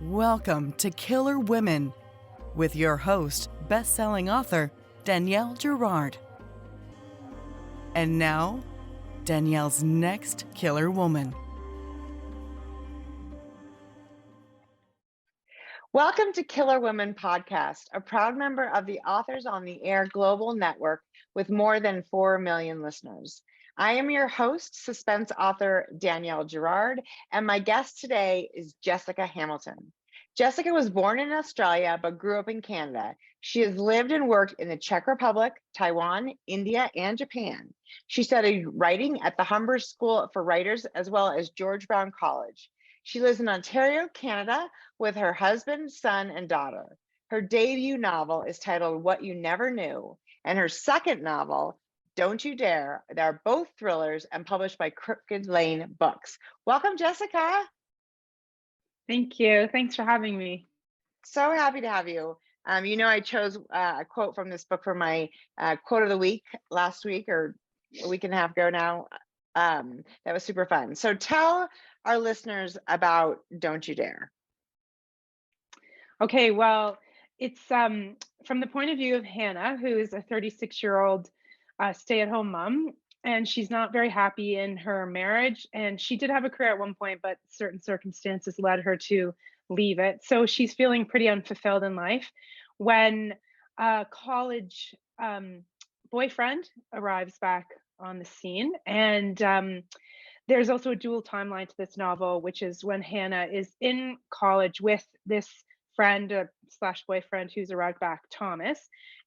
Welcome to Killer Women with your host, best-selling author Danielle Girard. And now, Danielle's next killer woman. Welcome to Killer Women Podcast, a proud member of the Authors on the Air Global Network with more than 4 million listeners. I am your host, suspense author Danielle Girard, and my guest today is Jessica Hamilton. Jessica was born in Australia but grew up in Canada. She has lived and worked in the Czech Republic, Taiwan, India, and Japan. She studied writing at the Humber School for Writers as well as George Brown College. She lives in Ontario, Canada, with her husband, son, and daughter. Her debut novel is titled What You Never Knew, and her second novel, Don't You Dare. They're both thrillers and published by Crooked Lane Books. Welcome, Jessica. Thank you. Thanks for having me. So happy to have you. I chose a quote from this book for my quote of the week last week or a week and a half ago now. That was super fun. So tell our listeners about Don't You Dare. Okay, well, it's from the point of view of Hannah, who is a 36-year-old stay-at-home mom, and she's not very happy in her marriage. And she did have a career at one point, but certain circumstances led her to leave it. So she's feeling pretty unfulfilled in life when a college boyfriend arrives back on the scene. And there's also a dual timeline to this novel, which is when Hannah is in college with this friend slash boyfriend who's arrived back, Thomas.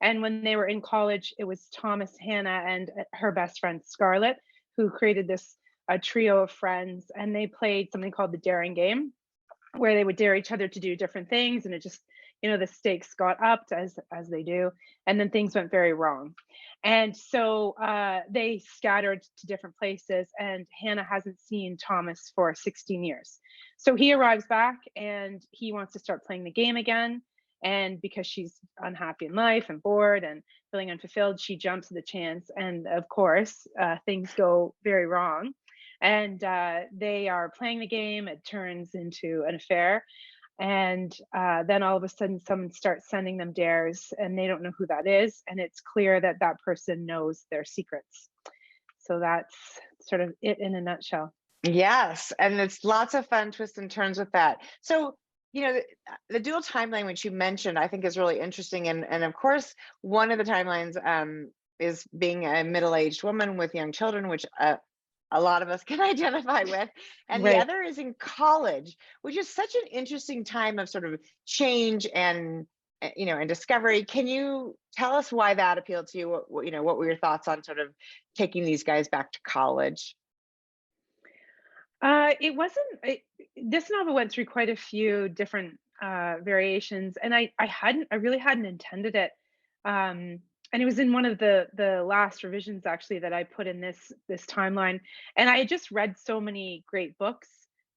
And when they were in college, it was Thomas, Hannah, and her best friend, Scarlett, who created this trio of friends. And they played something called the Daring Game, where they would dare each other to do different things. And it just, the stakes got upped as they do. And then things went very wrong. And so they scattered to different places, and Hannah hasn't seen Thomas for 16 years. So he arrives back and he wants to start playing the game again. And because she's unhappy in life and bored and feeling unfulfilled, she jumps at the chance. And of course, things go very wrong. And they are playing the game. It turns into an affair. And then all of a sudden, someone starts sending them dares, and they don't know who that is. And it's clear that that person knows their secrets. So that's sort of it in a nutshell. Yes, and it's lots of fun twists and turns with that. So, the dual timeline, which you mentioned, I think is really interesting. And of course, one of the timelines is being a middle-aged woman with young children, which a lot of us can identify with. And Right. The other is in college, which is such an interesting time of sort of change and discovery. Can you tell us why that appealed to you? What were your thoughts on sort of taking these guys back to college? It wasn't. This novel went through quite a few different variations, and I really hadn't intended it. And it was in one of the last revisions actually that I put in this timeline. And I had just read so many great books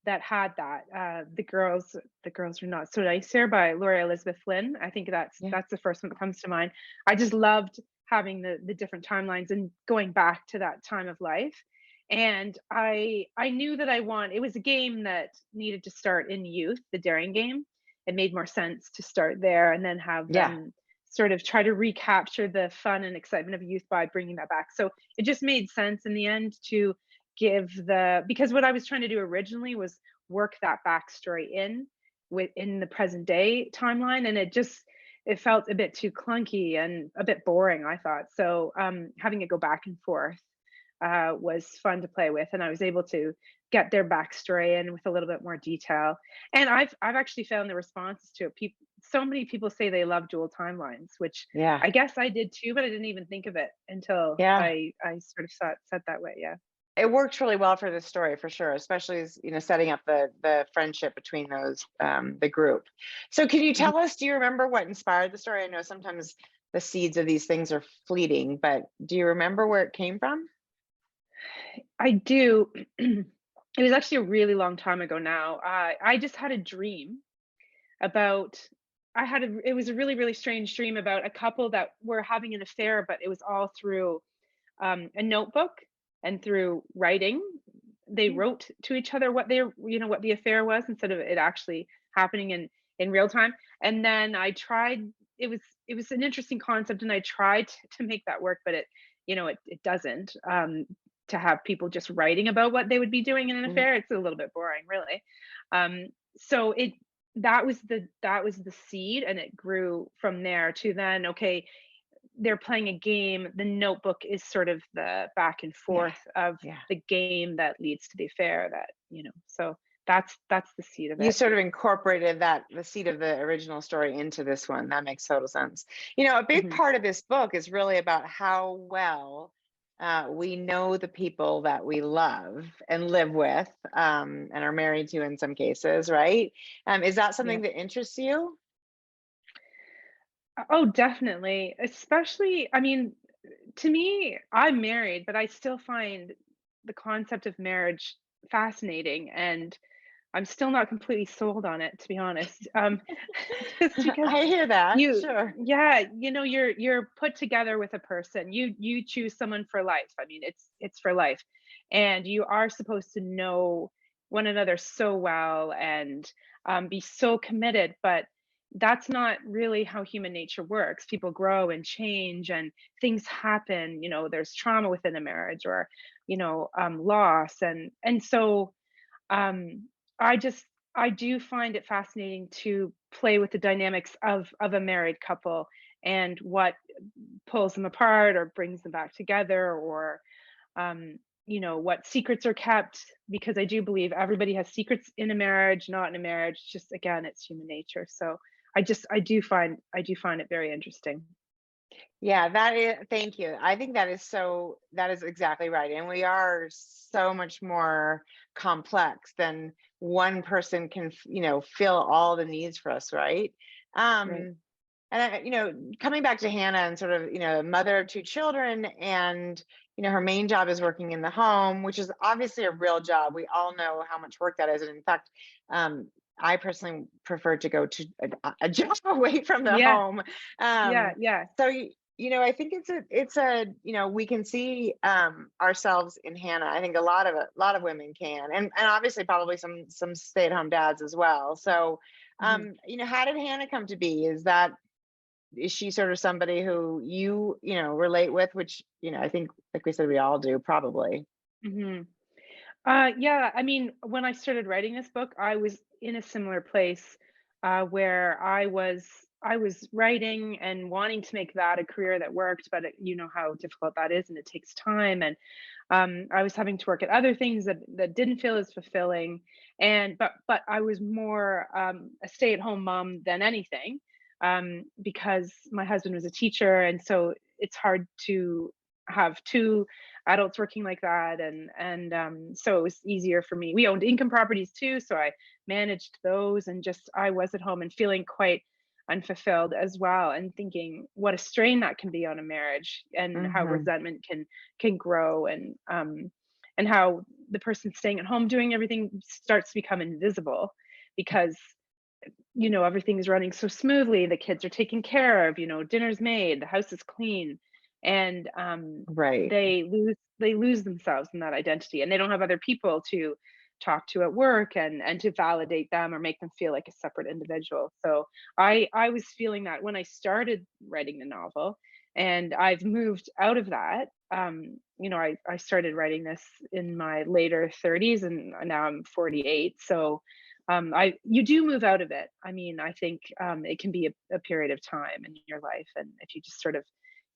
that had that. The girls are not so nice here by Laura Elizabeth Flynn. I think that's the first one that comes to mind. I just loved having the different timelines and going back to that time of life. And I knew that it was a game that needed to start in youth, the Daring Game. It made more sense to start there and then have them sort of try to recapture the fun and excitement of youth by bringing that back. So it just made sense in the end to because what I was trying to do originally was work that backstory in the present day timeline. And it felt a bit too clunky and a bit boring, I thought. So having it go back and forth was fun to play with, and I was able to get their backstory in with a little bit more detail. And I've actually found the responses to it. So many people say they love dual timelines, which I guess I did too, but I didn't even think of it until I sort of saw it set that way. Yeah, it worked really well for this story for sure, especially as setting up the friendship between those the group. So can you tell us? Do you remember what inspired the story? I know sometimes the seeds of these things are fleeting, but do you remember where it came from? I do. It was actually a really long time ago now. I just had a dream about it was a really, really strange dream about a couple that were having an affair, but it was all through a notebook and through writing they wrote to each other what they, what the affair was, instead of it actually happening in real time. And then I tried, it was it was an interesting concept, and I tried to make that work, but it doesn't. To have people just writing about what they would be doing in an Mhm. affair, it's a little bit boring, really. So it that was the seed, and it grew from there to then, okay, they're playing a game. The notebook is sort of the back and Yeah. forth of Yeah. the game that leads to the affair, so that's the seed of You it. sort of incorporated the seed of the original story into this one. That makes total sense. A big Hmm. part of this book is really about how well we know the people that we love and live with, and are married to in some cases, right? Is that Yeah. something that interests you? Oh, definitely. Especially, I mean, to me, I'm married, but I still find the concept of marriage fascinating, and I'm still not completely sold on it, to be honest. Just because I hear that. you, Sure. yeah, you're put together with a person. You choose someone for life. I mean, it's for life, and you are supposed to know one another so well, and be so committed. But that's not really how human nature works. People grow and change, and things happen. There's trauma within a marriage, or loss, and so um, I just I do find it fascinating to play with the dynamics of a married couple, and what pulls them apart or brings them back together, or what secrets are kept, because I do believe everybody has secrets in a marriage, not in a marriage. Just, again, it's human nature. So I do find it very interesting. Yeah, that is, thank you. I think that is exactly right. And we are so much more complex than one person can, fill all the needs for us, right? Right. Um, and coming back to Hannah and sort of, mother of two children, and her main job is working in the home, which is obviously a real job. We all know how much work that is. And in fact, um, I personally prefer to go to a job away from the Yeah. home. Yeah. Um, Yeah. so I think we can see ourselves in Hannah. I think a lot of women can, and obviously probably some stay-at-home dads as well. So Mhm. how did Hannah come to be? Is she sort of somebody who relate with, which I think, like we said, we all do probably. Mhm. Yeah, I mean, when I started writing this book, I was in a similar place, where I was writing and wanting to make that a career that worked, but you know how difficult that is, and it takes time. And I was having to work at other things that didn't feel as fulfilling, and but I was more a stay-at-home mom than anything, because my husband was a teacher, and so it's hard to have two adults working like that, and so it was easier for me. We owned income properties too, so I managed those, and just I was at home and feeling quite unfulfilled as well, and thinking what a strain that can be on a marriage, and how Hmm. resentment can grow, and how the person staying at home doing everything starts to become invisible, because everything is running so smoothly, the kids are taken care of, dinner's made, the house is clean, and Right. they lose themselves in that identity, and they don't have other people to talk to at work, and to validate them or make them feel like a separate individual. So I was feeling that when I started writing the novel, and I've moved out of that. I started writing this in my later 30s, and now I'm 48. So I you do move out of it. I mean, I think it can be a period of time in your life, and if you just sort of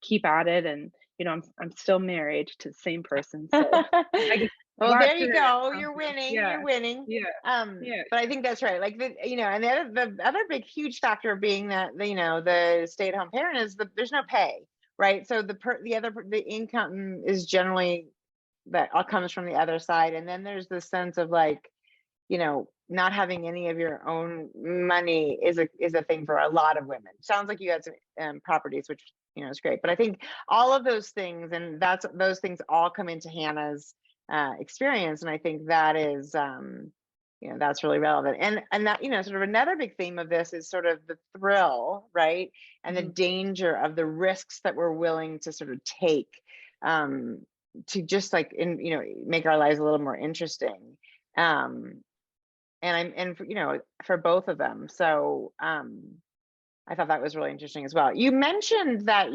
keep at it, and I'm still married to the same person, so I guess I Well, got there you through it go. You're somehow. winning. Yeah, You're winning. yeah, yeah. But I think that's right. Like and the other big huge factor of being that the stay-at-home parent is there's no pay, right? So the income is generally that all comes from the other side, and then there's this sense of like, not having any of your own money is a thing for a lot of women. Sounds like you had some properties, which is great. But I think all of those things, and those things all come into Hannah's experience, and I think that is that's really relevant. And that sort of another big theme of this is sort of the thrill, right, and the Mhm. danger of the risks that we're willing to sort of take. Um, to just like make our lives a little more interesting. And for both of them. So I thought that was really interesting as well. You mentioned that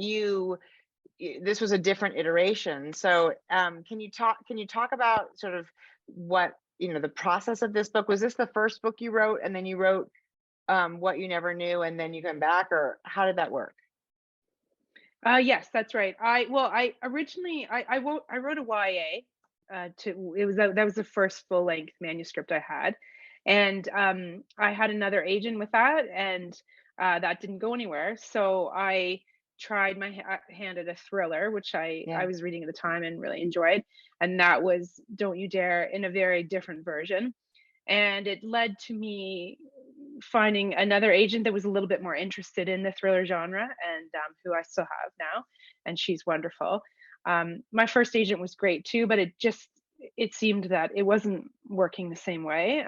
this was a different iteration. So can you talk about sort of what, the process of this book? Was this the first book you wrote, and then you wrote What You Never Knew, and then you come back, or how did that work? Yes, that's right. I originally I wrote a YA. That was the first full length manuscript I had, and I had another agent with that, and that didn't go anywhere. So I tried my hand at a thriller, which I Yeah. was reading at the time and really enjoyed, and that was Don't You Dare, in a very different version. And it led to me finding another agent that was a little bit more interested in the thriller genre, and who I still have now, and she's wonderful. My first agent was great too, but it seemed that it wasn't working the same way,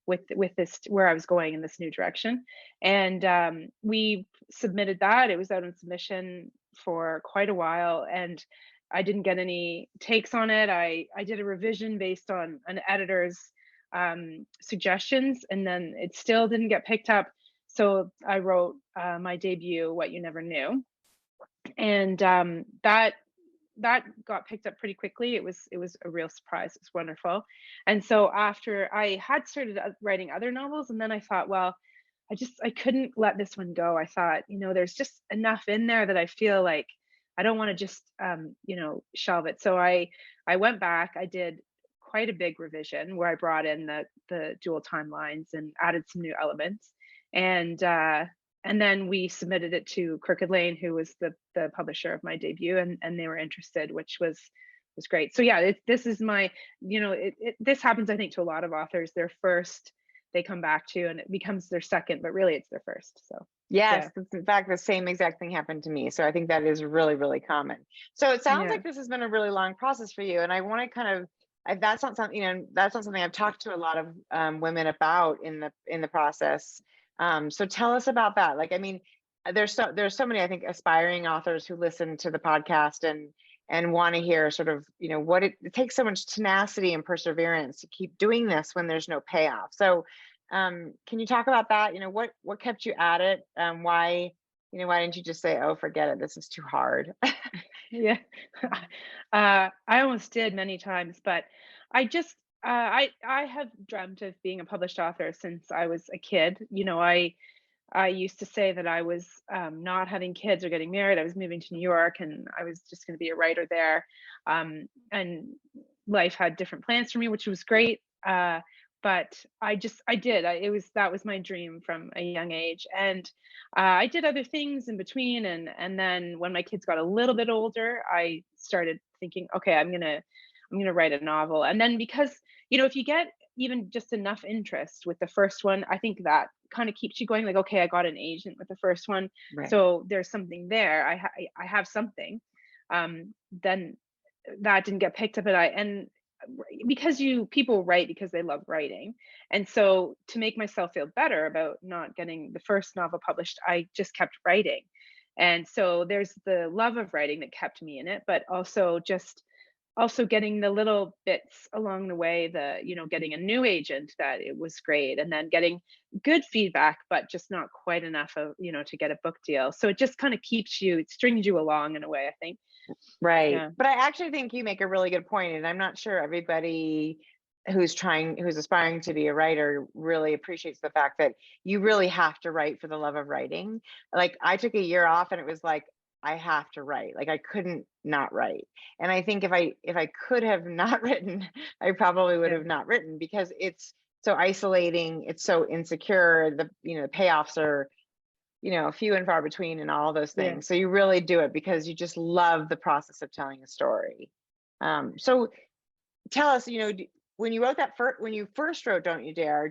with this, where I was going in this new direction. And we submitted that. It was out on submission for quite a while, and I didn't get any takes on it. I did a revision based on an editor's suggestions, and then it still didn't get picked up. So I wrote my debut, What You Never Knew, and that got picked up pretty quickly. It was a real surprise. It's wonderful. And so after I had started writing other novels, and then I thought, well, I couldn't let this one go. I thought, there's just enough in there that I feel like I don't want to just shelve it. So I went back. I did quite a big revision where I brought in the dual timelines and added some new elements. And then we submitted it to Crooked Lane, who was the publisher of my debut, and they were interested, which was great. So yeah, this is my, this happens, I think, to a lot of authors. Their first they come back to, and it becomes their second, but really it's their first. So Yes, yeah. in fact, the same exact thing happened to me. So I think that is really, really common. So it sounds Yeah. like this has been a really long process for you. And I want to that's not something, that's not something I've talked to a lot of women about in the process. So tell us about that. Like, I mean, there's so many, I think, aspiring authors who listen to the podcast and want to hear sort of, what it takes so much tenacity and perseverance to keep doing this when there's no payoff. So can you talk about that? What kept you at it? Why didn't you just say, oh, forget it, this is too hard? Yeah. I almost did many times, but I just I have dreamt of being a published author since I was a kid. I used to say that I was not having kids or getting married. I was moving to New York, and I was just going to be a writer there. And life had different plans for me, which was great. But that was my dream from a young age. And I did other things in between. And then when my kids got a little bit older, I started thinking, okay, I'm gonna write a novel. And then because, if you get even just enough interest with the first one, I think that kind of keeps you going, like, okay, I got an agent with the first one, Right. so there's something there. I have something. Then that didn't get picked up, and because people write because they love writing. And so to make myself feel better about not getting the first novel published, I just kept writing. And so there's the love of writing that kept me in it, but also getting the little bits along the way, getting a new agent, that it was great, and then getting good feedback, but just not quite enough to get a book deal. So it just kind of it strings you along in a way, I think. Right. Yeah. But I actually think you make a really good point, and I'm not sure everybody who's aspiring to be a writer really appreciates the fact that you really have to write for the love of writing. Like, I took a year off, and it was like, I have to write. Like, I couldn't not write. And I think if I could have not written, I probably would Yeah. have not written, because it's so isolating, it's so insecure. The payoffs are few and far between, and all those Yeah. things. So you really do it because you just love the process of telling a story. So tell us, when you wrote when you first wrote Don't You Dare,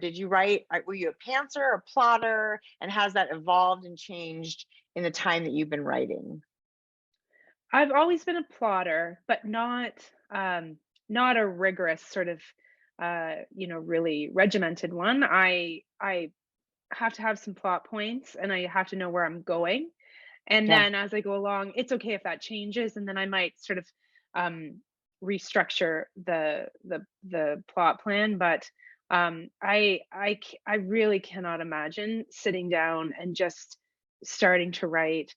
were you a pantser, a plotter, and has that evolved and changed in the time that you've been writing? I've always been a plotter, but not a rigorous sort of really regimented one. I have to have some plot points, and I have to know where I'm going. And Yeah. then as I go along, it's okay if that changes, and then I might sort of restructure the plot plan, but I really cannot imagine sitting down and just starting to write.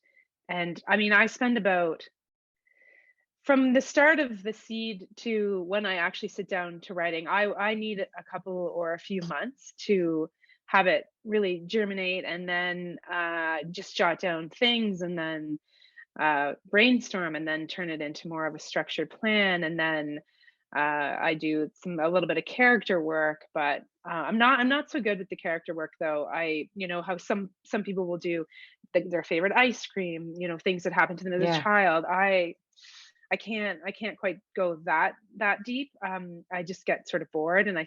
And I mean, I spend about from the start of the seed to when I actually sit down to writing, I need a couple or a few months to have it really germinate, and then just jot down things, and then brainstorm, and then turn it into more of a structured plan, and then I do a little bit of character work, but I'm not so good with the character work though. How some people will do their favorite ice cream, things that happened to them as a Yeah. child. I can't quite go that deep. I just get sort of bored, and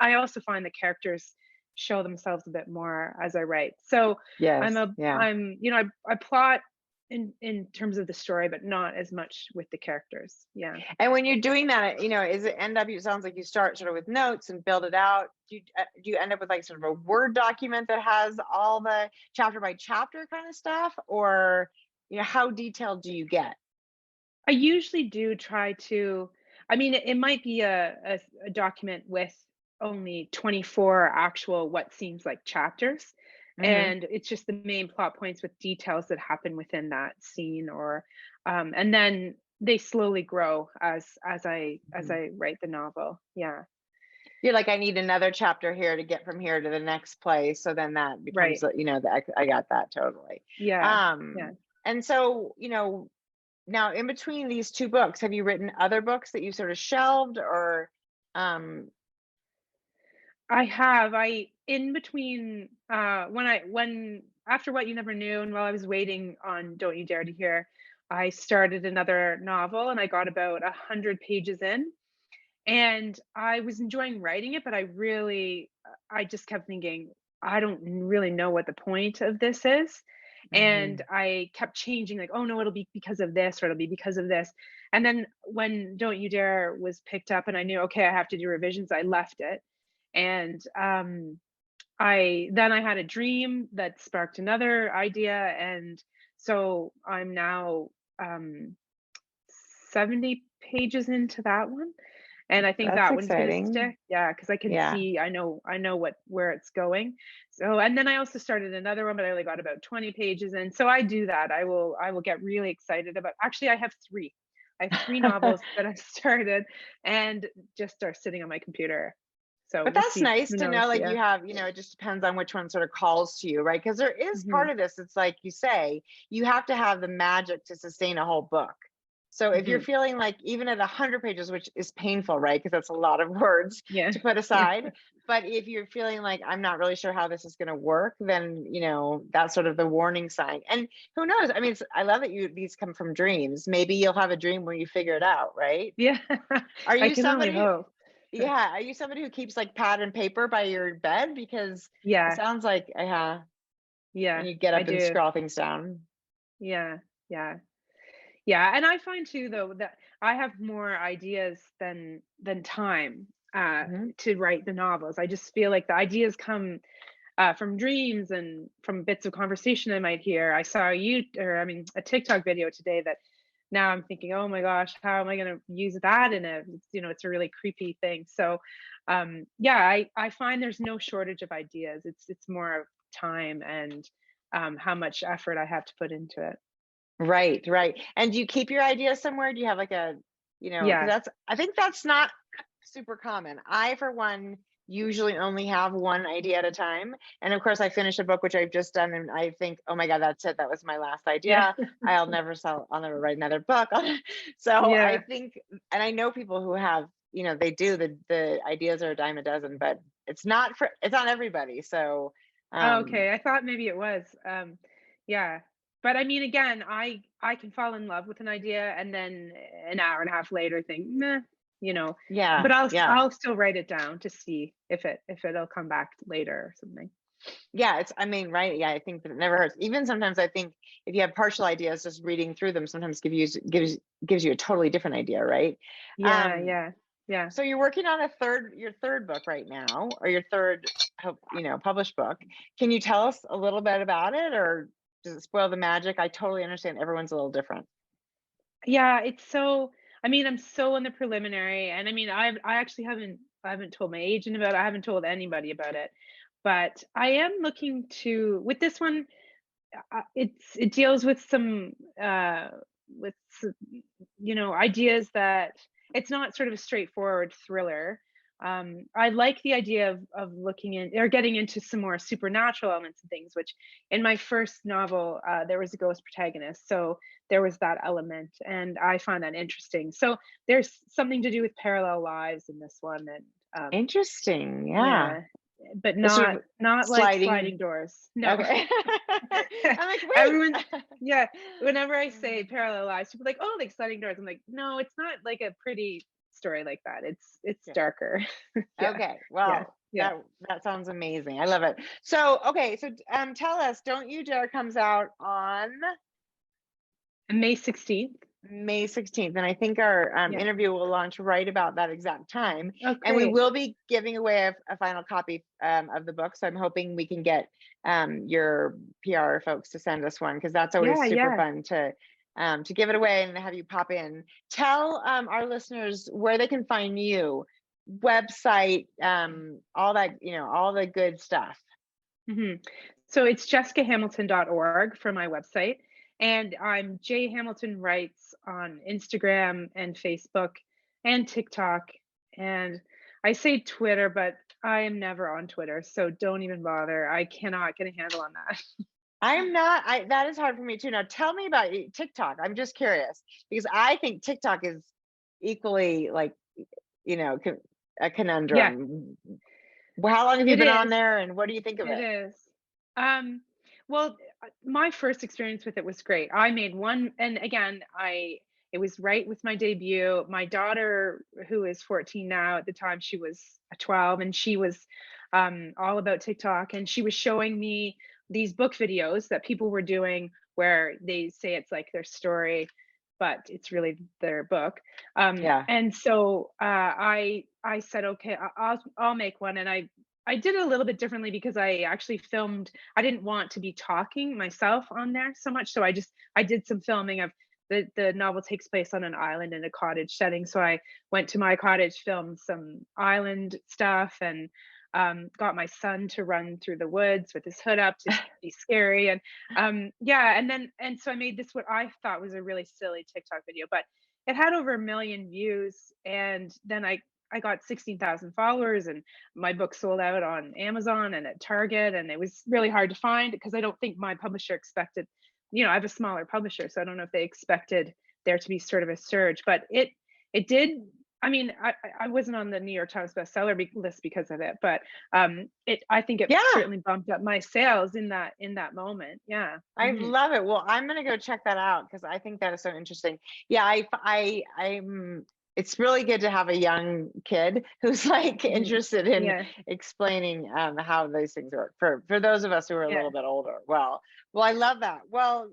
I also find the characters show themselves a bit more as I write. So Yes. Yeah. I plot in terms of the story, but not as much with the characters. Yeah. And when you're doing that, is it it sounds like you start sort of with notes and build it out. Do you end up with like sort of a Word document that has all the chapter by chapter kind of stuff, or how detailed do you get? I usually do try to. I mean, it might be a document with only 24 actual what seems like chapters, Hmm. and it's just the main plot points with details that happen within that scene, or and then they slowly grow as I write the novel. Yeah, You're like, I need another chapter here to get from here to the next place. So then that becomes, right. I got that totally. Yeah, yeah. And so, now in between these two books, have you written other books that you sort of shelved, or, um, I have. I in between when after What You Never Knew, and while I was waiting on Don't You Dare to Hear, I started another novel, and I got about 100 pages in, and I was enjoying writing it, but I just kept thinking, I don't really know what the point of this is. And mhm. I kept changing, like, oh no, it'll be because of this, or it'll be because of this. And then when Don't You Dare was picked up and I knew, okay, I have to do revisions, I left it. And I had a dream that sparked another idea. And so I'm now um 70 pages into that one, and I think That's that one's gonna exciting. stick. Yeah, because I can Yeah. see, I know where it's going. So, and then I also started another one, but I only got about 20 pages in. So I do that. I will get really excited about. Actually, I have 3. I have 3 novels that I've started and just are sitting on my computer. So But we'll that's see. nice Who to know, knows? like, Yeah. you have, it just depends on which one sort of calls to you, right? Because there is Mhm. part of this, it's like you say, you have to have the magic to sustain a whole book. So if you're Mhm. feeling like even at 100 pages, which is painful, right? Because that's a lot of words Yeah. to put Yeah. aside. But if you're feeling like I'm not really sure how this is going to work, then that's sort of the warning sign. And who knows? I mean, I love that these come from dreams. Maybe you'll have a dream where you figure it out, right? Yeah. Are I you can only somebody hope. Yeah, are you somebody who keeps like pad and paper by your bed? Because it Yeah. sounds like, and Yeah, you get I up and do. scrawl things down. Yeah. Yeah. Yeah, and I find too though that I have more ideas than time Hmm. to write the novels. I just feel like the ideas come from dreams and from bits of conversation I might hear. I saw a TikTok video today that now I'm thinking, oh my gosh, how am I going to use that in it's a really creepy thing. So, yeah, I find there's no shortage of ideas. It's more of time and how much effort I have to put into it. Right, right. And do you keep your ideas somewhere? Do you have like because Yeah. I think that's not super common. I, for one, usually only have one idea at a time. And of course, I finish a book, which I've just done, and I think, oh my God, that's it. That was my last Yeah. idea. I'll never write another book. So I Yeah. think, and I know people who have, they do the ideas are a dime a dozen, but it's not everybody. So, Oh, um, okay. I thought maybe it was. Yeah. But I mean, again, I can fall in love with an idea and then an hour and a half later think, meh, you know. yeah, But yeah. I'll still write it down to see if it'll come back later or something. Yeah, I mean, right. Yeah, I think that it never hurts. Even sometimes I think if you have partial ideas, just reading through them sometimes gives you a totally different idea, right? Yeah, Um, yeah, yeah. so you're working on your third book right now, or your third, published book. Can you tell us a little bit about it, or does it spoil the magic? I totally understand everyone's a little different. Yeah, it's so I mean, I'm so in the preliminary, and I mean, I actually haven't told my agent about it. I haven't told anybody about it, but I am looking to with this one. It deals with s- ideas that it's not sort of a straightforward thriller. I like the idea of looking in or getting into some more supernatural elements and things, which in my first novel there was a ghost protagonist, so there was that element, and I find that interesting. So there's something to do with parallel lives in this one, and Interesting. Yeah. yeah, but It's sort of not like sliding. sliding doors. No. Okay. I'm like, Everyone, wait. yeah. Whenever I say Mm, parallel lives, people are like, oh, like sliding doors. I'm like, no, it's not like a pretty story like that. It's yeah. darker. Yeah, Okay. yeah, Well, yeah. that sounds amazing. I love it. So, okay. So, tell us, Don't You Dare comes out on And May 16th. May 16th, and I think our Yeah. interview will launch right about that exact time. Oh, And we great. will be giving away a final copy of the book. So I'm hoping we can get your PR folks to send us one, because that's always Yeah, super yeah. fun to give it away and have you pop in. Tell our listeners where they can find you, website, all that, all the good stuff. hmm So it's jessicahamilton.org for my website. And I'm J Hamilton Writes on Instagram and Facebook and TikTok. And I say Twitter, but I am never on Twitter. So don't even bother. I cannot get a handle on that. I'm not, that is hard for me too. Now tell me about TikTok. I'm just curious, because I think TikTok is equally like, a Yeah, conundrum. Well, how long have you it been on is. there, and what do you think of It it? is. Um, well, my first experience with it was great. I made one, and again, I it was right with my debut. My daughter, who is 14 now, at the time she was 12, and she was all about TikTok, and she was showing me these book videos that people were doing where they say it's like their story, but it's really their book. Yeah. And so I said, okay, I'll make one, and I did it a little bit differently because I actually filmed. I didn't want to be talking myself on there so much, so I did some filming of the novel takes place on an island in a cottage setting. So I went to my cottage, filmed some island stuff, and got my son to run through the woods with his hood up to be scary. And yeah, and so I made this what I thought was a really silly TikTok video, but it had over 1 million views, and then I got 16,000 followers, and my book sold out on Amazon and at Target, and it was really hard to find because I don't think my publisher expected, I have a smaller publisher, so I don't know if they expected there to be sort of a surge, but it did. I mean, I wasn't on the New York Times bestseller list because of it, but I think it Yeah. certainly bumped up my sales in that moment. Yeah. I love it. Well, I'm gonna go check that out, because I think that is so interesting. Yeah, I'm. It's really good to have a young kid who's like Mhm. interested in Yeah. explaining how those things work for those of us who are a Yeah. little bit older. Well, I love that. Well,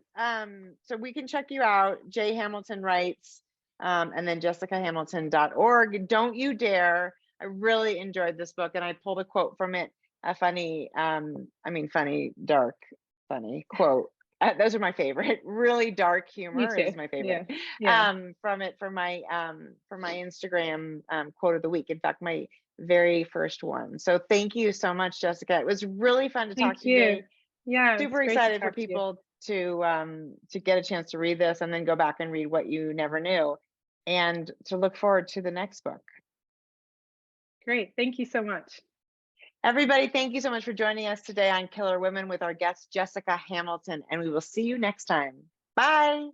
so we can check you out. J Hamilton Writes, and then jessicahamilton.org. Don't You Dare. I really enjoyed this book, and I pulled a quote from it. A funny, funny, dark, funny quote. Those are my favorite. Really dark Me humor too. is my favorite. Yeah. Yeah. From it, for my Instagram quote of the week. In fact, my very first one. So thank you so much, Jessica. It was really fun to talk Thank to you you. today. Yeah, it's Super great to excited for talk to you. people to get a chance to read this and then go back and read What You Never Knew, and to look forward to the next book. Great. Thank you so much. Everybody, thank you so much for joining us today on Killer Women with our guest, Jessica Hamilton, and we will see you next time. Bye.